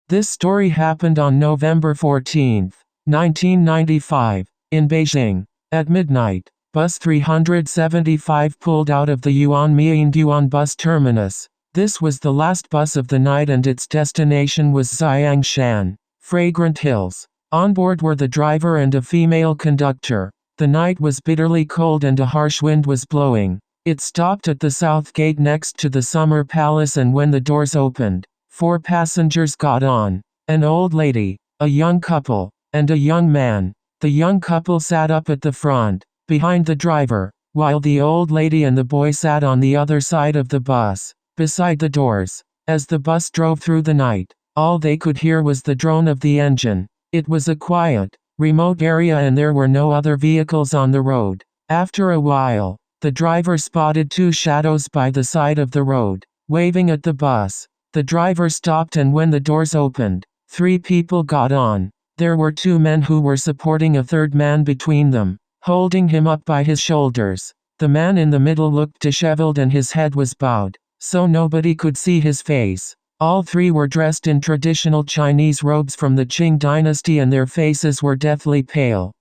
This story happened on November 14, 1995, in Beijing. At midnight, Bus 375 pulled out of the Yuan bus terminus. This was the last bus of the night and its destination was Xiangshan, Fragrant Hills. On board were the driver and a female conductor. The night was bitterly cold and a harsh wind was blowing. It stopped at the south gate next to the Summer Palace, and when the doors opened, 4 passengers got on. An old lady, a young couple, and a young man. The young couple sat up at the front, behind the driver, while the old lady and the boy sat on the other side of the bus, beside the doors. As the bus drove through the night, all they could hear was the drone of the engine. It was a quiet, remote area and there were no other vehicles on the road. After a while, the driver spotted 2 shadows by the side of the road, waving at the bus. The driver stopped and when the doors opened, 3 people got on. There were 2 men who were supporting a third man between them, holding him up by his shoulders. The man in the middle looked disheveled and his head was bowed, so nobody could see his face. All 3 were dressed in traditional Chinese robes from the Qing dynasty and their faces were deathly pale.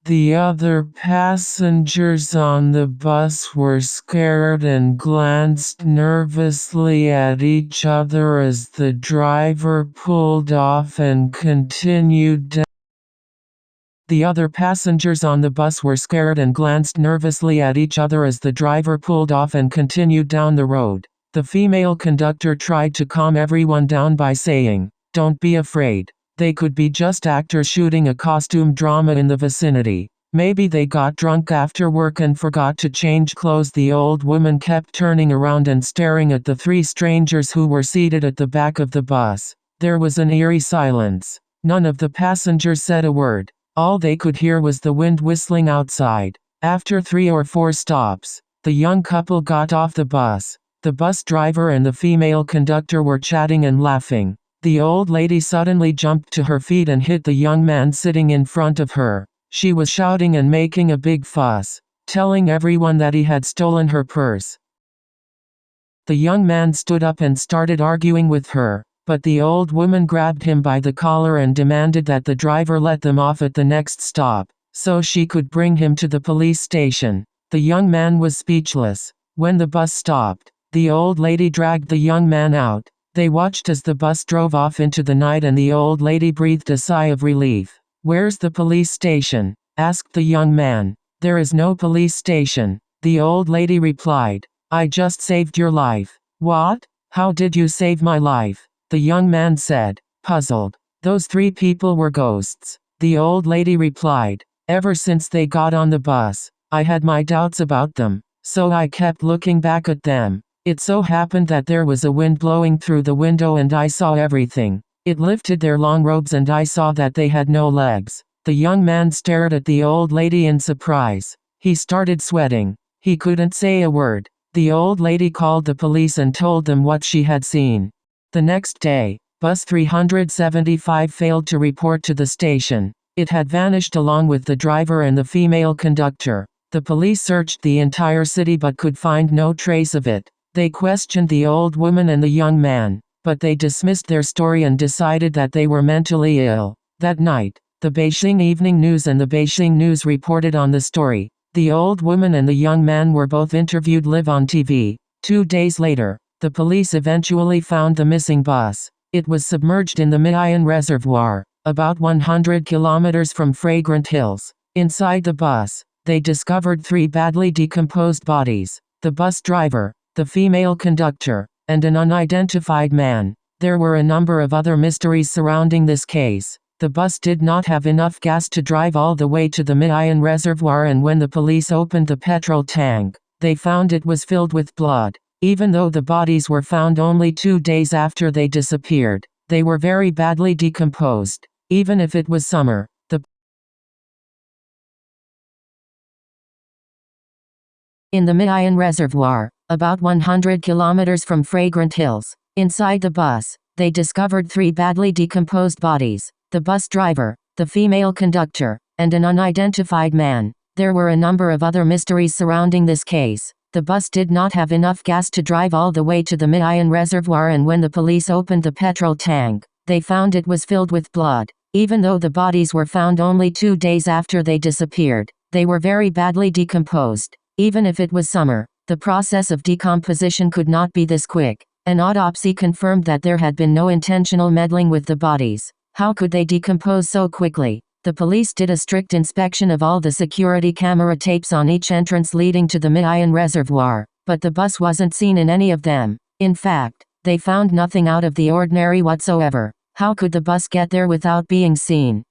The other passengers on the bus were scared and glanced nervously at each other as the driver pulled off and continued down. The other passengers on the bus were scared and glanced nervously at each other as the driver pulled off and continued down the road. The female conductor tried to calm everyone down by saying, "Don't be afraid. They could be just actors shooting a costume drama in the vicinity. Maybe they got drunk after work and forgot to change clothes." The old woman kept turning around and staring at the 3 strangers who were seated at the back of the bus. There was an eerie silence. None of the passengers said a word. All they could hear was the wind whistling outside. After 3 or 4 stops, the young couple got off the bus. The bus driver and the female conductor were chatting and laughing. The old lady suddenly jumped to her feet and hit the young man sitting in front of her. She was shouting and making a big fuss, telling everyone that he had stolen her purse. The young man stood up and started arguing with her, but the old woman grabbed him by the collar and demanded that the driver let them off at the next stop, so she could bring him to the police station. The young man was speechless. When the bus stopped, the old lady dragged the young man out. They watched as the bus drove off into the night and the old lady breathed a sigh of relief. "Where's the police station?" asked the young man. "There is no police station," the old lady replied. "I just saved your life." "What? How did you save my life?" the young man said, puzzled. "Those 3 people were ghosts," the old lady replied. "Ever since they got on the bus, I had my doubts about them, so I kept looking back at them. It so happened that there was a wind blowing through the window and I saw everything. It lifted their long robes and I saw that they had no legs." The young man stared at the old lady in surprise. He started sweating. He couldn't say a word. The old lady called the police and told them what she had seen. The next day, Bus 375 failed to report to the station. It had vanished along with the driver and the female conductor. The police searched the entire city but could find no trace of it. They questioned the old woman and the young man, but they dismissed their story and decided that they were mentally ill. That night, the Beijing Evening News and the Beijing News reported on the story. The old woman and the young man were both interviewed live on TV. 2 days later, the police eventually found the missing bus. It was submerged in the Miayan Reservoir, about 100 kilometers from Fragrant Hills. Inside the bus, they discovered 3 badly decomposed bodies: the bus driver, the female conductor, and an unidentified man. There were a number of other mysteries surrounding this case. The bus did not have enough gas to drive all the way to the Miayan Reservoir, and when the police opened the petrol tank, they found it was filled with blood. Even though the bodies were found only 2 days after they disappeared, they were very badly decomposed. Even if it was summer, in the Miayan Reservoir, about 100 kilometers from Fragrant Hills. Inside the bus, they discovered 3 badly decomposed bodies: the bus driver, the female conductor, and an unidentified man. There were a number of other mysteries surrounding this case. The bus did not have enough gas to drive all the way to the Mid-Iron Reservoir, and when the police opened the petrol tank, they found it was filled with blood. Even though the bodies were found only 2 days after they disappeared, they were very badly decomposed. Even if it was summer, the process of decomposition could not be this quick. An autopsy confirmed that there had been no intentional meddling with the bodies. How could they decompose so quickly? The police did a strict inspection of all the security camera tapes on each entrance leading to the Mid-Iron Reservoir, but the bus wasn't seen in any of them. In fact, they found nothing out of the ordinary whatsoever. How could the bus get there without being seen?